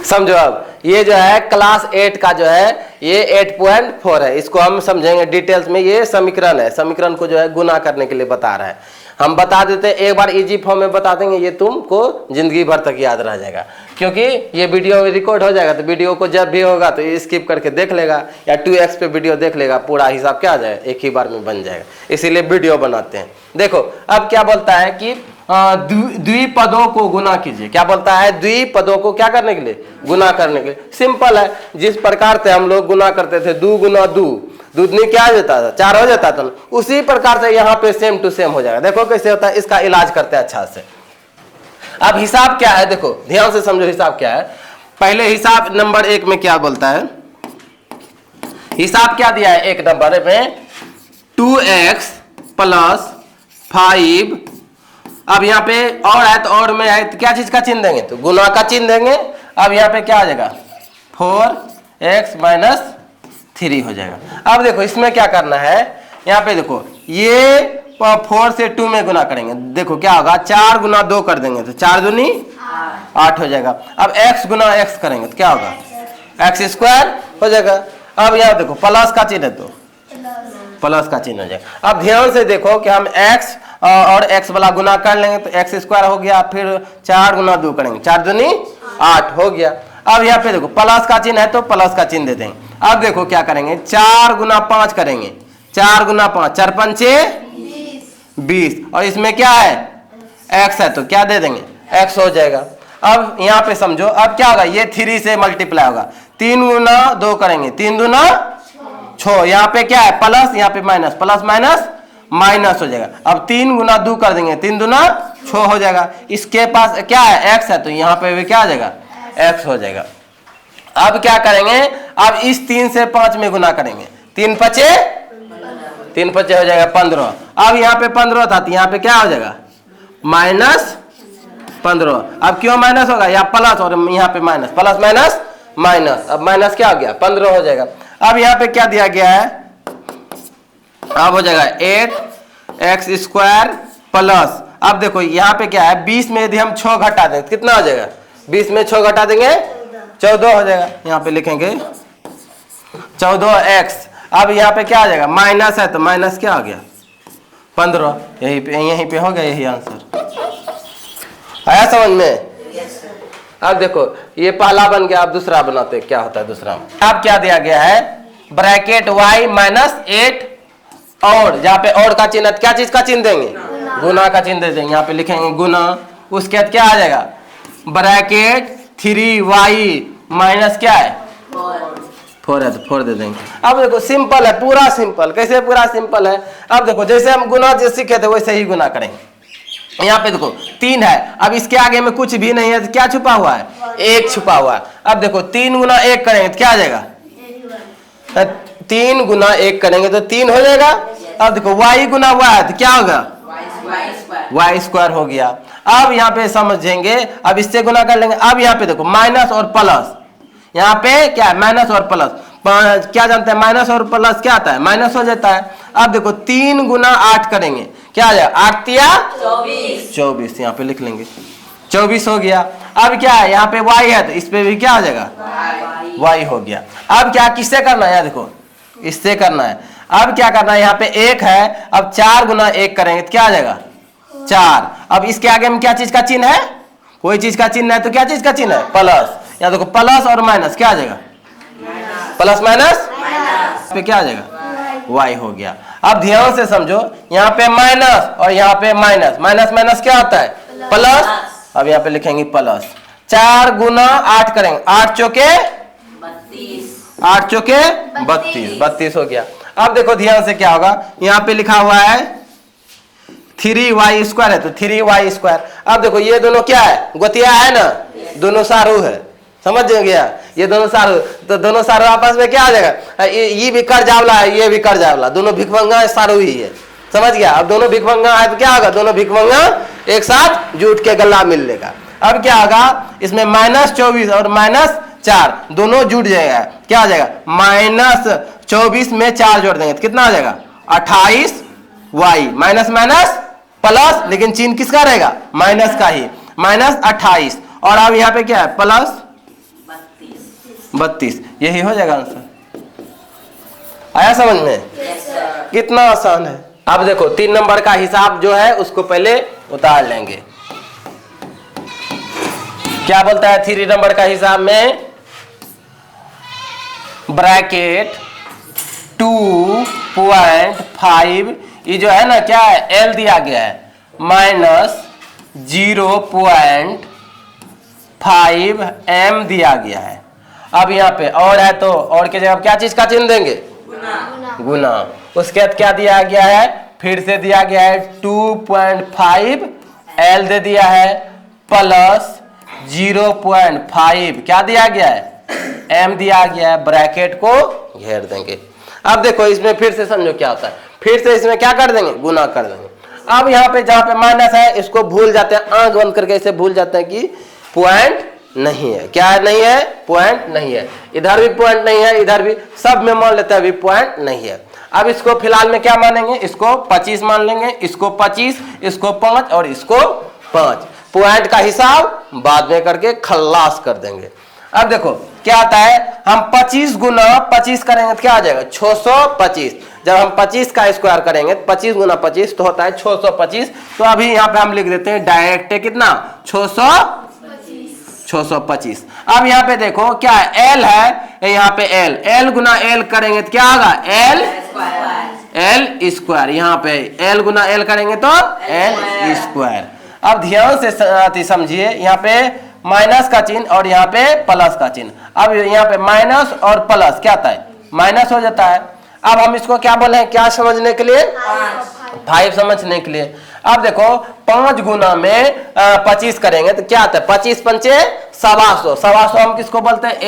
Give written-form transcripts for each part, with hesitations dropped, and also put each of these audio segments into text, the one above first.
समझो अब ये जो है क्लास 8 का जो है ये 8.4 है, इसको हम समझेंगे डिटेल्स में। ये समीकरण है, समीकरण को जो है गुना करने के लिए बता रहा है। हम बता देते हैं, एक बार इजी फॉर्म में बता देंगे, ये तुमको जिंदगी भर तक याद रह जाएगा, क्योंकि ये वीडियो रिकॉर्ड हो जाएगा तो वीडियो को जब भी होगा तो ये स्किप करके देख लेगा या 2x पे वीडियो देख लेगा, पूरा हिसाब क्या आ जाएगा, एक ही बार में बन जाएगा। इसीलिए वीडियो बनाते हैं। देखो अब क्या बोलता है कि द्विपदों को गुना कीजिए। क्या बोलता है? द्विपदों को क्या करने के लिए? गुना करने के लिए। सिंपल है, जिस प्रकार से हम लोग गुना करते थे, 2 गुना 2 दूधनी क्या हो जाता था? 4 हो जाता था। उसी प्रकार से यहाँ पे सेम टू सेम हो जाएगा। देखो कैसे होता है, इसका इलाज करते हैं अच्छा से। अब हिसाब क्या है, देखो ध्यान से समझो हिसाब क्या है। पहले हिसाब नंबर 1 में क्या बोलता है, हिसाब क्या दिया है 1 नंबर में, 2x + 5। अब यहाँ पे और है तो और में है तो क्या चीज का चिन्ह देंगे? तो गुना का चिन्ह देंगे। अब यहाँ पे क्या आ जाएगा? 4x - 3 हो जाएगा। अब देखो इसमें क्या करना है, यहाँ पे देखो ये 4 से 2 में गुना करेंगे। देखो क्या होगा, 4 गुना 2 कर देंगे तो 4 दूनी 8 हो जाएगा। अब x गुना x करेंगे तो क्या होगा? x² हो जाएगा। अब यहाँ देखो प्लस का चिन्ह है तो प्लस का चिन्ह हो जाएगा। अब ध्यान से देखो कि हम x और x वाला गुना कर लेंगे तो x² हो गया, फिर 4 गुना 2 करेंगे, 4 दूनी 8 हो गया। अब यहाँ पे देखो प्लस का चिन्ह है तो प्लस का चिन्ह दे देंगे। अब देखो क्या करेंगे, 4 गुना 5 करेंगे, 4 गुना 5, 4 × 5 = 20, और इसमें क्या है? x है तो क्या दे देंगे? x हो जाएगा। अब यहाँ पे समझो, अब क्या होगा, ये 3 से मल्टीप्लाई होगा, 3 गुना 2 करेंगे, 3 दूना 6, यहाँ पे क्या है? प्लस, यहाँ पे माइनस, प्लस माइनस माइनस हो जाएगा। अब 3 गुना 2 कर देंगे, 3 दूना 6 हो जाएगा। इसके पास क्या है? x है तो यहाँ पे भी क्या आ जाएगा? x हो जाएगा। अब क्या करेंगे, अब इस 3 से 5 में गुना करेंगे, 3 × 5 हो जाएगा 15। अब यहाँ पे 15 था तो यहाँ पे क्या हो जाएगा? -15। अब क्यों माइनस होगा? या प्लस और यहाँ पे माइनस, प्लस माइनस माइनस, अब माइनस क्या हो गया? 15 हो जाएगा। अब यहाँ पे क्या दिया गया है, अब हो जाएगा 8x² प्लस, अब देखो यहाँ पे क्या है, 20 में यदि हम 6 घटा दें कितना हो जाएगा? 20 में 6 घटा देंगे 14 हो जाएगा। यहाँ पे लिखेंगे 14x। अब यहाँ पे क्या आ जाएगा? माइनस है तो माइनस क्या हो गया? 15। यहीं पे हो गया, यही आंसर आया समझ में? अब देखो ये पहला बन गया, अब दूसरा बनाते क्या होता है दूसरा। अब क्या दिया गया है, ब्रैकेट y - 8 और, जहाँ पे और का चिन्ह, क्या चीज का चिन्ह देंगे? गुना का चिन्ह दे देंगे। यहाँ पे लिखेंगे गुना, उसके बाद क्या आ जाएगा? ब्रैकेट 3y - क्या है? 4 है तो 4 दे देंगे। अब देखो सिंपल है, पूरा सिंपल। कैसे पूरा सिंपल है? अब देखो जैसे हम गुना जो सीखे थे वैसे ही गुना करेंगे। यहाँ पे देखो 3 है, अब इसके आगे में कुछ भी नहीं है तो क्या छुपा हुआ है? 1 छुपा हुआ है। अब देखो 3 गुना 1 करेंगे तो क्या आ जाएगा? 3 गुना 1 करेंगे तो 3 हो जाएगा। अब देखो y गुना y है तो क्या होगा? y² हो गया। अब यहाँ पे समझेंगे, अब इससे गुना कर लेंगे। अब यहाँ पे देखो माइनस और प्लस, यहाँ पे क्या है? माइनस और प्लस। क्या जानते हैं? माइनस और प्लस क्या आता है? माइनस हो जाता है। अब देखो 3 गुना 8 करेंगे, क्या आ जाएगा? 8 × 3 = 24, यहाँ पे लिख लेंगे 24 हो गया। अब क्या है? यहाँ पे y है तो इस पे भी क्या आ जाएगा? y हो गया। अब क्या किससे करना है? देखो इससे करना है। अब क्या करना है? यहाँ पे 1 है, अब 4 गुना 1 करेंगे तो क्या आ जाएगा? 4। अब इसके आगे में क्या चीज का चिन्ह है? कोई चीज का चिन्ह है तो क्या चीज का चिन्ह है? प्लस। यहाँ देखो प्लस और माइनस क्या आ जाएगा? प्लस माइनस पे क्या आ जाएगा? y हो गया। अब ध्यान से समझो, यहाँ पे माइनस और यहाँ पे माइनस, माइनस माइनस क्या होता है? प्लस। अब यहाँ पे लिखेंगे प्लस। 4 गुना 8 करेंगे, 8 चौके 32, 32 हो गया। अब देखो ध्यान से क्या होगा, यहाँ पे लिखा हुआ है 3y² है तो 3y²। अब देखो ये दोनों क्या है? गोतिया है ना, दोनों सारू है, समझ गया? ये दोनों सारू, तो दोनों सारू आपस में क्या आ जाएगा? ये भी कर जावला है, ये भी कर जावला, दोनों भिखमंगा सारू ही है, समझ गया? अब दोनों भिखमंगा है तो क्या होगा? दोनों भिखमंगा एक साथ जुट के गला मिल लेगा। अब क्या होगा? इसमें -24 और -4 दोनों जुट जाएगा, क्या आ जाएगा? -24 में 4 जोड़ देंगे तो कितना आ जाएगा? 28y माइनस माइनस प्लस, लेकिन चिन्ह किसका रहेगा? माइनस का ही, -28 और अब यहाँ पे क्या है प्लस 32, यही हो जाएगा आंसर। आया समझ में? कितना आसान है। अब देखो 3 नंबर का हिसाब जो है उसको पहले उतार लेंगे। क्या बोलता है 3 नंबर का हिसाब में? ब्रैकेट 2.5, ये जो है ना क्या है L दिया गया है, माइनस 0.5 M दिया गया है। अब यहाँ पे और है तो और के जगह क्या चीज का चिन्ह देंगे? गुना। उसके बाद क्या दिया गया है? फिर से दिया गया है 2.5 L दे दिया है प्लस 0.5 क्या दिया गया है? M दिया गया है। ब्रैकेट को घेर देंगे। अब देखो इसमें फिर से समझो क्या होता है, फिर से इसमें क्या कर देंगे? गुना कर देंगे। अब यहाँ पे जहाँ पे माइनस है इसको भूल जाते हैं, आंख बंद करके इसे भूल जाते हैं कि पॉइंट नहीं है। क्या नहीं है? पॉइंट नहीं है। इधर भी पॉइंट नहीं है, इधर भी, सब में मान लेते हैं अभी पॉइंट नहीं है। अब इसको फिलहाल में क्या मानेंगे? इसको 25 मान लेंगे, इसको 25, इसको 5 और इसको 5। पॉइंट का हिसाब बाद में करके खल्लास कर देंगे। अब देखो क्या आता है, हम 25 गुना 25 करेंगे तो क्या आ जाएगा? 625। जब हम 25 का स्क्वायर करेंगे 25 गुना 25 तो होता है 625। तो अभी यहाँ पे हम लिख देते हैं डायरेक्ट कितना? 625। अब यहाँ पे देखो क्या है? L है, यहाँ पे L गुना L करेंगे तो क्या होगा? L square. यहाँ पे L गुना L करेंगे तो L स्क्वायर। अब ध्यान से समझिए, यहाँ पे माइनस का चिन्ह और यहाँ पे प्लस का चिन्ह। अब यहाँ पे माइनस और प्लस क्या आता है? माइनस हो जाता है। अब हम इसको क्या बोले हैं? क्या समझने के लिए? 5 समझने के लिए। अब देखो 5 गुना में 25 करेंगे तो क्या आता है? 25 पंचे 125। 125 हम किसको बोलते हैं?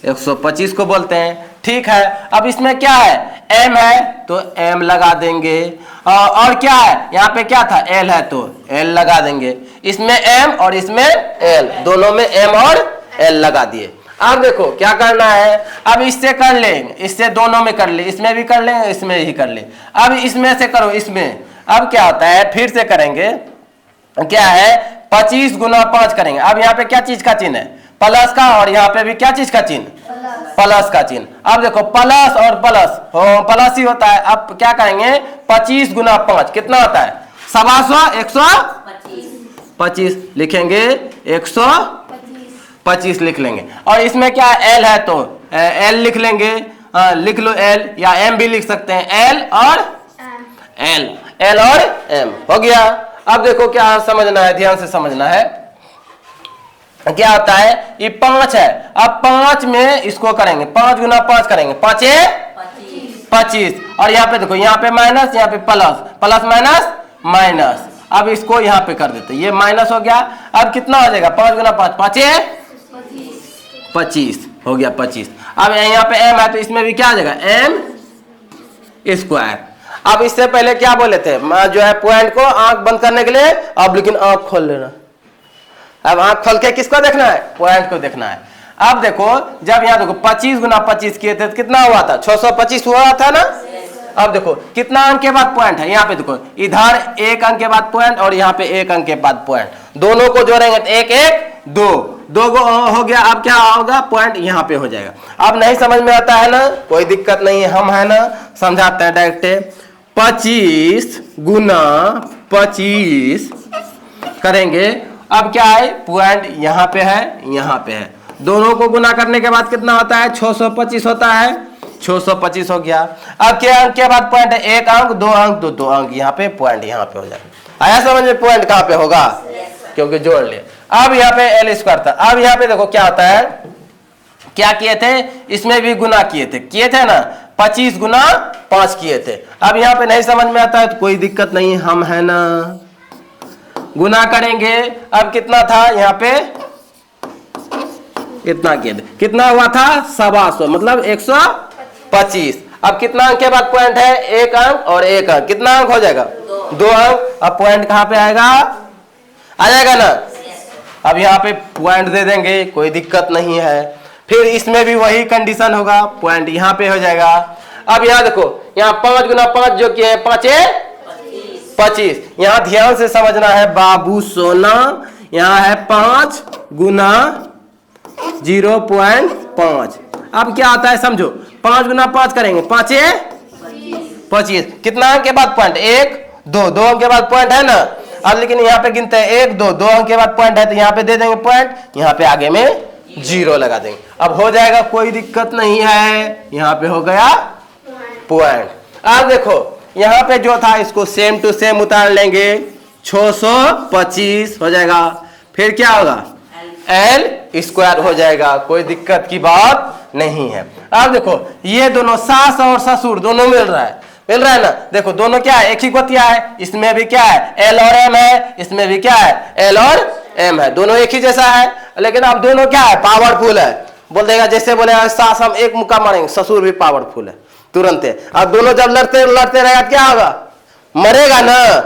125 को बोलते हैं। ठीक है। अब इसमें क्या है? M है तो M लगा देंगे, और क्या है? यहाँ पे क्या था? L है तो L लगा देंगे। इसमें M और इसमें L, दोनों में M और L लगा दिए। अब देखो क्या करना है, अब इससे कर लेंगे, इससे दोनों में कर ले, इसमें भी कर लेंगे, इसमें ही कर ले। अब इसमें से करो इसमें। अब क्या होता है? फिर से करेंगे, क्या है? 25 गुना 5 करेंगे। अब यहाँ पे क्या चीज का चिन्ह है? प्लस का, और यहाँ पे भी क्या चीज का चिन्ह? प्लस का चिन्ह। अब देखो प्लस और प्लस प्लस ही होता है। अब क्या करेंगे? 25 गुना 5 कितना होता है? 125 लिखेंगे, 125 लिख लेंगे। और इसमें क्या है? L है तो L लिख लेंगे, लिख लो L, या M भी लिख सकते हैं, L और M हो गया। अब देखो क्या समझना है, ध्यान से समझना है। क्या होता है? ये 5 है। अब 5 में इसको करेंगे, 5 गुना 5 करेंगे, 5 25। और यहाँ पे देखो, यहाँ पे माइनस, यहाँ पे प्लस, प्लस माइनस माइनस। अब इसको यहाँ पे कर देते, ये माइनस हो गया। अब कितना हो जाएगा? 5 गुना 5 5 25 हो गया 25। अब यहाँ पे M है तो इसमें भी क्या आ जाएगा? M square. अब इससे पहले क्या बोले थे? जो है पॉइंट को आंख बंद करने के लिए, अब लेकिन आंख खोल लेना। अब आंख खोल के किसको देखना है? पॉइंट को देखना है। अब देखो जब यहाँ देखो 25 गुना 25 किए थे तो कितना हुआ था? 625 हुआ था ना। अब देखो कितना अंक के बाद पॉइंट है? यहाँ पे देखो इधर 1 अंक के बाद पॉइंट और यहाँ पे 1 अंक के बाद पॉइंट, दोनों को जोड़ेंगे तो 1 1 2 हो गया। अब क्या होगा? पॉइंट यहाँ पे हो जाएगा। अब नहीं समझ में आता है ना, कोई दिक्कत नहीं है, हम है ना समझाते हैं डायरेक्ट। 25 गुना 25 करेंगे। अब क्या है? पॉइंट यहाँ पे है, यहाँ पे है, दोनों को गुना करने के बाद कितना होता है? 625 होता है। 625 हो गया। अब क्या अंक के बाद पॉइंट है? 1 अंक 2 अंक 2 अंक, यहाँ पे पॉइंट यहाँ पे हो जाएगा। आया समझ में? पॉइंट कहाँ पे होगा? क्योंकि जोड़ ले। अब यहाँ पे L स्क्वायर था। अब यहाँ पे देखो क्या होता है, क्या किए थे? इसमें भी गुना किए थे ना, 25 गुना 5 किए थे। अब यहाँ पे नहीं समझ में आता है तो कोई दिक्कत नहीं, हम है ना गुना करेंगे। अब कितना था? यहाँ पे इतना किए थे, कितना हुआ था? 125, मतलब 125। अब कितना अंक के बाद पॉइंट है? 1 अंक और 1 अंक, कितना अंक हो जाएगा? 2 अंक। अब पॉइंट कहाँ पे आएगा? आ जाएगा ना। अब यहाँ पे पॉइंट दे देंगे, कोई दिक्कत नहीं है। फिर इसमें भी वही कंडीशन होगा, पॉइंट यहाँ पे हो जाएगा। अब यहाँ देखो, यहाँ 5 गुना 5 जो किए 5 25। यहाँ ध्यान से समझना है बाबू सोना, यहाँ है 5 गुना 0.5। अब क्या आता है समझो, 5 गुना 5 करेंगे, 5 25। कितना अंक के बाद पॉइंट, 1 2, 2 अंक के बाद पॉइंट है ना। अब लेकिन यहाँ पे गिनते हैं 1 2, 2 अंक के बाद पॉइंट है तो यहाँ पे दे देंगे पॉइंट, यहाँ पे आगे में 0 लगा देंगे। अब हो जाएगा, कोई दिक्कत नहीं है, यहाँ पे हो गया पॉइंट। अब देखो यहाँ पे जो था इसको सेम टू सेम उतार लेंगे, 625 हो जाएगा। फिर क्या होगा, L स्क्वायर हो जाएगा, कोई दिक्कत की बात नहीं है। अब देखो ये दोनों सास और ससुर दोनों मिल रहा है ना। देखो दोनों क्या है, एक ही गोतिया है, इसमें भी क्या है L और M है, इसमें भी क्या है L और M है, दोनों एक ही जैसा है। लेकिन अब दोनों क्या है, पावरफुल है। बोल देगा, जैसे बोलेगा सास हम एक मुक्का मारेंगे, ससुर भी पावरफुल है तुरंत है। अब दोनों जब लड़ते रहेगा क्या होगा, मरेगा ना,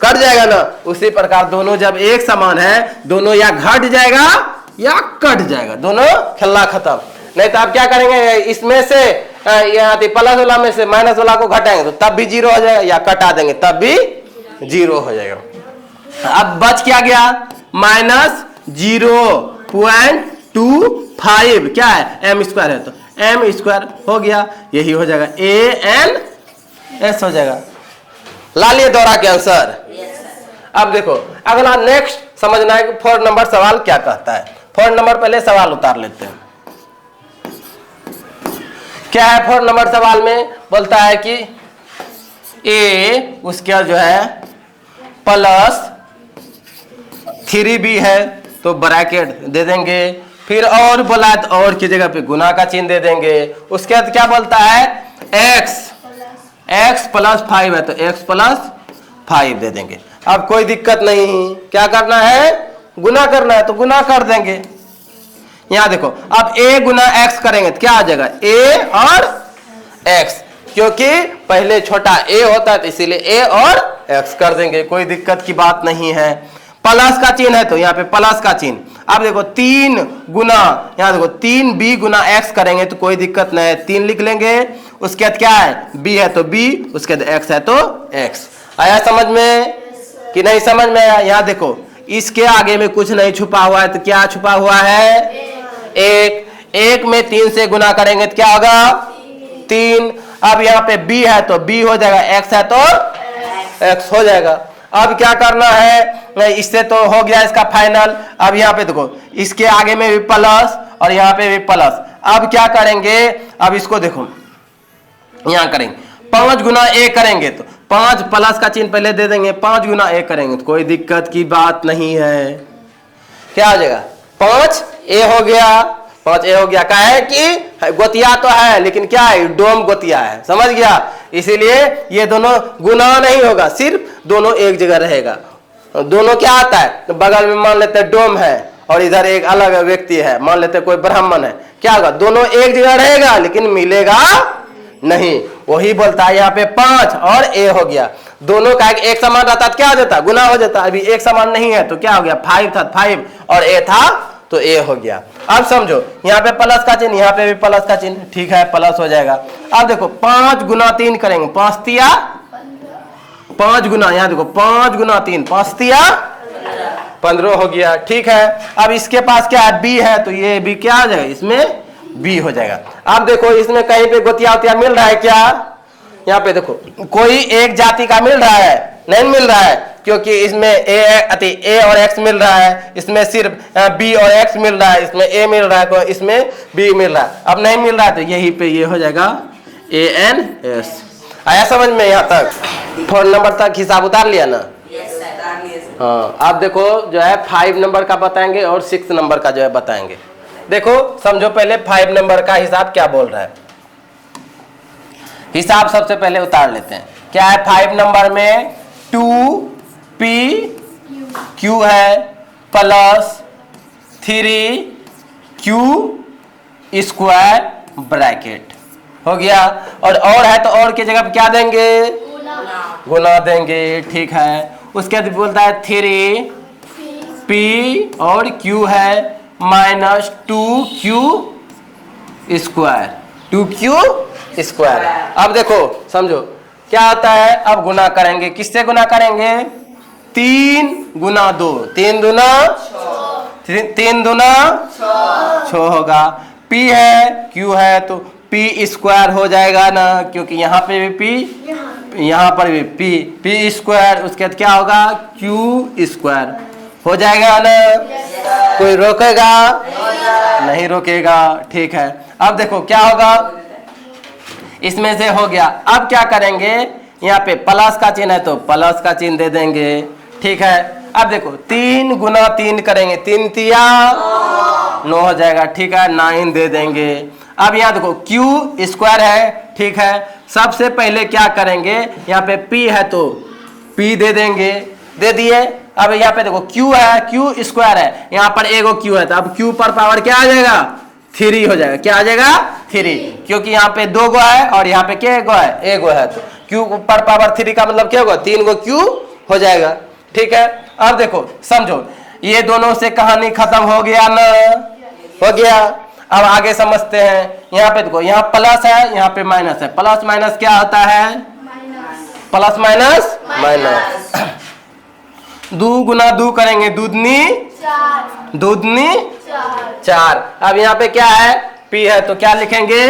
कट जाएगा ना। उसी प्रकार दोनों जब एक समान है, दोनों या घट जाएगा या कट जाएगा, दोनों खेला खत्म। नहीं तो आप क्या करेंगे, इसमें से यहाँ प्लस वाला में से माइनस वाला को घटाएंगे तो तब भी 0 हो जाएगा, या कटा देंगे तब भी 0 हो जाएगा। अब बच क्या गया, -0.25 क्या है, M स्क्वायर है तो M स्क्वायर हो गया, यही हो जाएगा ANS हो जाएगा। ला लिए दोहरा के आंसर। अब देखो अगला नेक्स्ट समझना है कि 4 नंबर सवाल क्या कहता है। 4 नंबर पहले सवाल उतार लेते हैं। क्या है 4 नंबर सवाल में, बोलता है कि A उसका जो है +3B है तो ब्रैकेट दे देंगे। फिर और बोला है तो और की जगह पे गुना का चिन्ह दे देंगे। उसके बाद क्या बोलता है, x +5 है तो x +5 दे देंगे। अब कोई दिक्कत नहीं, क्या करना है, गुना करना है तो गुना कर देंगे। यहां देखो अब a गुना x करेंगे तो क्या आ जाएगा, a और x, क्योंकि पहले छोटा a होता है तो इसीलिए a और x कर देंगे, कोई दिक्कत की बात नहीं है। प्लस का चिन्ह है तो यहाँ पे प्लस का चिन्ह। अब देखो 3 गुना, यहाँ देखो 3b गुना x करेंगे तो कोई दिक्कत नहीं है, 3 लिख लेंगे। उसके बाद क्या है, b है तो b, उसके बाद x है तो x। आया समझ में कि नहीं समझ में आया। यहाँ देखो इसके आगे में कुछ नहीं छुपा हुआ है तो क्या छुपा हुआ है, 1 में 3 से गुना करेंगे तो क्या होगा, 3। अब यहाँ पे b है तो b हो जाएगा, x है तो x हो जाएगा। अब क्या करना है, इससे तो हो गया इसका फाइनल। अब यहाँ पे देखो इसके आगे में भी प्लस और यहाँ पे भी प्लस। अब क्या करेंगे, अब इसको देखो यहाँ करेंगे 5 गुना a करेंगे तो 5 प्लस का चिन्ह पहले दे देंगे, 5 गुना a करेंगे तो कोई दिक्कत की बात नहीं है। क्या हो जाएगा, 5a हो गया, 5a हो गया। क्या है कि गोतिया तो है लेकिन क्या है, डोम गोतिया है, समझ गया। इसीलिए ये दोनों गुना नहीं होगा, सिर्फ दोनों एक जगह रहेगा। दोनों क्या आता है, तो बगल में मान लेते हैं डोम है और इधर एक अलग व्यक्ति है, मान लेते हैं कोई ब्राह्मण है, क्या होगा, दोनों एक जगह रहेगा लेकिन मिलेगा नहीं। वही बोलता है यहाँ पे 5 और a हो गया, दोनों का एक समान रहता तो क्या हो जाता, गुना हो जाता। अभी एक समान नहीं है तो क्या हो गया, 5 था 5 और a था तो a हो गया। अब समझो यहाँ पे प्लस का चिन्ह, यहाँ पे भी प्लस का चिन्ह, ठीक है प्लस हो जाएगा। अब देखो 5 गुना 3 करेंगे, 5 तिया 5 गुना, यहाँ देखो 5 गुना 3 5 तिया 15 हो गया, ठीक है। अब इसके पास क्या है, b है तो ये भी क्या हो जाएगा, इसमें b हो जाएगा। अब देखो इसमें कहीं पे गोतिया वोतिया मिल रहा है क्या, यहाँ पे देखो कोई एक जाति का मिल रहा है, नहीं मिल रहा है, क्योंकि इसमें a और x मिल रहा है, इसमें सिर्फ b और x मिल रहा है, इसमें a मिल रहा है तो इसमें b मिल रहा है। अब नहीं मिल रहा है तो यही पे ये हो जाएगा ANS। आया समझ में यहाँ तक, 4 नंबर तक हिसाब उतार लिया ना। हाँ अब देखो जो है 5 नंबर का बताएंगे और 6 नंबर का जो है बताएंगे। देखो समझो पहले 5 नंबर का हिसाब क्या बोल रहा है, हिसाब सबसे पहले उतार लेते हैं। क्या है 5 नंबर में, 2pq है प्लस 3q स्क्वायर ब्रैकेट हो गया। और है तो और की जगह पे क्या देंगे, गुना देंगे, ठीक है। उसके बाद बोलता है 3p और q है minus 2q square, 2q square. अब देखो समझो क्या आता है, अब गुना करेंगे, किससे गुना करेंगे, 3 गुना 2, 3 दूना 3 दूना 6 होगा। P है, Q है, तो P स्क्वायर हो जाएगा ना, क्योंकि यहाँ पे भी P, यहाँ पर भी P स्क्वायर, उसके बाद क्या होगा Q स्क्वायर हो जाएगा ना। कोई रोकेगा नहीं रोकेगा, ठीक है। अब देखो क्या होगा, इसमें से हो गया। अब क्या करेंगे, यहाँ पे प्लस का चिन्ह है तो प्लस का चिन्ह दे देंगे, ठीक है। अब देखो 3 गुना 3 करेंगे, 3 तिया 9 हो जाएगा, ठीक है, 9 दे देंगे। अब यहाँ देखो Q स्क्वायर है, ठीक है। सबसे पहले क्या करेंगे, यहाँ पे P है तो P दे देंगे, दे दिए। अब यहाँ पे देखो Q है, Q स्क्वायर है, यहाँ पर एगो Q है, तो अब Q पर पावर क्या आ जाएगा 3 हो जाएगा। क्या आ जाएगा 3, क्योंकि यहाँ पे 2 गो है और यहाँ पे क्या गो है, एगो है, तो Q पर पावर 3 का मतलब क्या होगा 3 गो Q हो जाएगा, ठीक है। अब देखो समझो, ये दोनों से कहानी खत्म हो गया ना, हो गया। अब आगे समझते हैं। यहाँ पे देखो, यहाँ प्लस है, यहाँ पे माइनस है। प्लस माइनस क्या होता है, प्लस माइनस माइनस। 2 गुना 2 करेंगे, दूधनी 4। अब यहाँ पे क्या है, P है, तो क्या लिखेंगे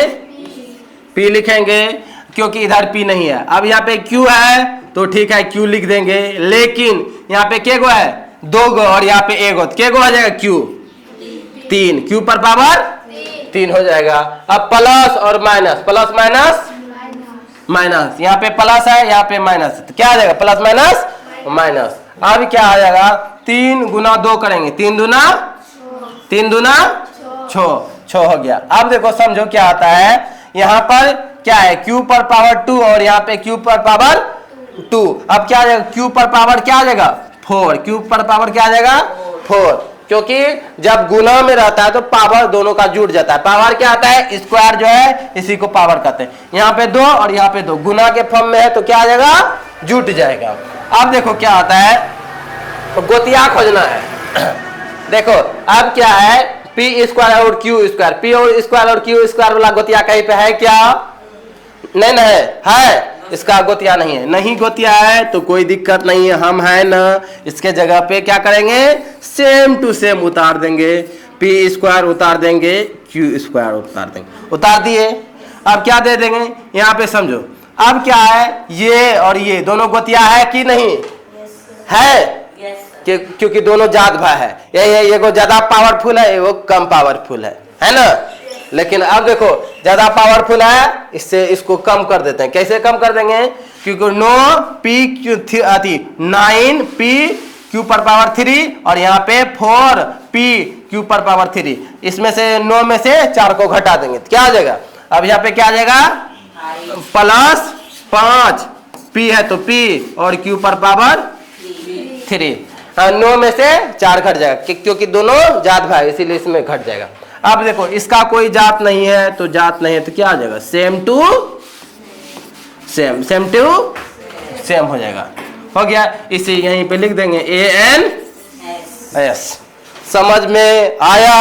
P लिखेंगे, क्योंकि इधर P नहीं है। अब यहाँ पे Q है तो ठीक है Q लिख देंगे, लेकिन यहाँ पे क्या गो है 2 गो और यहाँ पे एगो, तो क्या गो आ जाएगा Q 3, Q पर पावर 3 हो जाएगा। अब प्लस और माइनस, प्लस माइनस माइनस, यहाँ पे प्लस है यहाँ पे माइनस है, तो क्या आ जाएगा प्लस माइनस माइनस। अब क्या आ जाएगा, 3 गुना 2 करेंगे, 3 दूना 6 हो गया। अब देखो समझो क्या आता है, यहाँ पर क्या है Q पर पावर 2 और यहाँ पे Q पर पावर 2। अब क्या आ जाएगा, Q पर पावर क्या आ जाएगा 4, Q पर पावर क्या आ जाएगा 4, क्योंकि जब गुना में रहता है तो पावर दोनों का जुड़ जाता है। पावर क्या आता है, स्क्वायर जो है इसी को पावर कहते हैं। यहाँ पे 2 और यहाँ पे 2 गुना के फॉर्म में है तो क्या आ जाएगा, जुट जाएगा। अब देखो क्या आता है, तो गोतिया खोजना है। देखो अब क्या है, P स्क्वायर और Q स्क्वायर, P और स्क्वायर और Q स्क्वायर वाला गोतिया कहीं पे है क्या, नहीं ना है, इसका गोतिया नहीं है। नहीं गोतिया है तो कोई दिक्कत नहीं है, हम है ना, इसके जगह पे क्या करेंगे, सेम टू सेम उतार देंगे। P स्क्वायर उतार देंगे, Q स्क्वायर उतार देंगे, उतार दिए। अब क्या दे देंगे, यहाँ पे समझो। अब क्या है, ये और ये दोनों गोतिया है कि नहीं है, क्योंकि दोनों जात भाई है। ये को ज्यादा पावरफुल है, वो कम पावरफुल है ना। लेकिन अब देखो ज्यादा पावरफुल है, इससे इसको कम कर देते हैं। कैसे कम कर देंगे, क्योंकि 9 P Q पर पावर 3 और यहाँ पे 4 P Q पर पावर 3, इसमें से 9 में से 4 को घटा देंगे तो क्या आ जाएगा। अब यहाँ पे क्या आ जाएगा, प्लस 5 P है तो P और Q पर पावर 3, 9 में से 4 घट जाएगा, क्योंकि दोनों जात भाई इसीलिए इसमें घट जाएगा। अब देखो इसका कोई जात नहीं है तो जात नहीं है तो क्या आ जाएगा, same to same, same to same हो जाएगा। हो गया, इसे यहीं पे लिख देंगे ANS। समझ में आया।